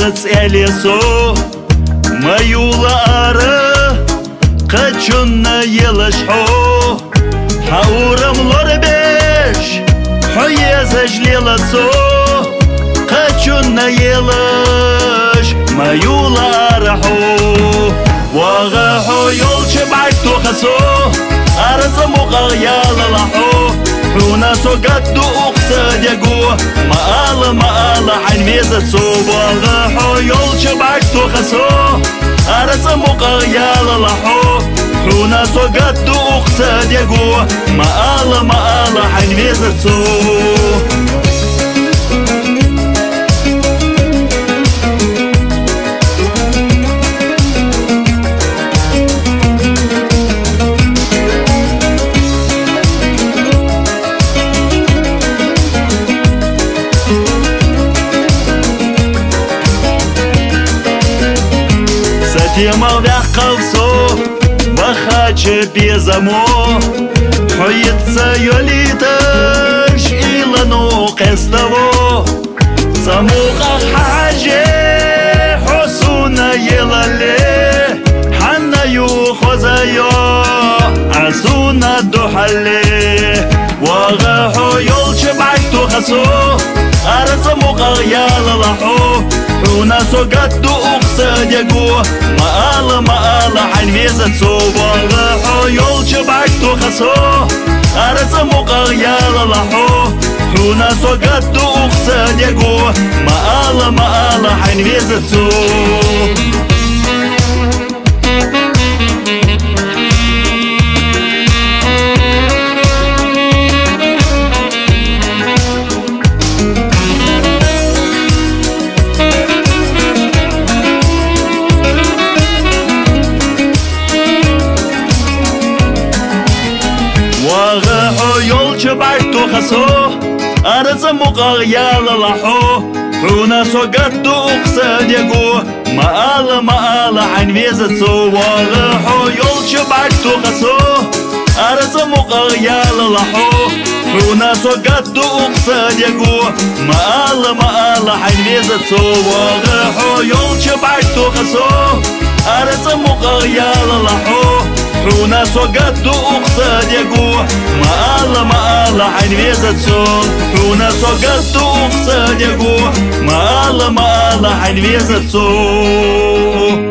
Языц элесо Маюла ара Качунна елашхо Хаурам лорбеш Хуязаж леласо Качунна елаш Маюла арахо Вагахо ёлче байту хасо Арзаму غيال لحو حونا سوقت أقصد يقو مآل عين ميزة صوبة غاحو يول شبعك تخسو أرسمو غيال لحو حونا سوقت أقصد يقو مآل عين ميزة صوبة Тема вяхкалсо, бахаче безамо, хоится ёлиташ илану кеставо, самуха хаже, хосуна елале, ханнаю хозайо, асуна духале, вагахо ёлче байту хасо, арзамуха ялалахо, حونا سوقت أقصد يقو مآل عين ميزة صوبة غاحو يول شبعك تخسو أرسمو غيال لحو حونا سوقت أقصد يقو مآل عين ميزة صوبة وغاحو يول شبعتو خسو أرزمو غيال لحو حونا سوقت أقصد يقو مآل عين ميزة صو وغاحو يول شبعتو خسو أرزمو غيال لحو حونا سوقت أقصد يقو مآل عين ميزة صو وغاحو يول شبعتو خسو أرزمو غيال لحو حونا سوقت أقصد يقو مآل عين ميزة صوت حونا سوقت أقصد يقو مآل عين ميزة صوت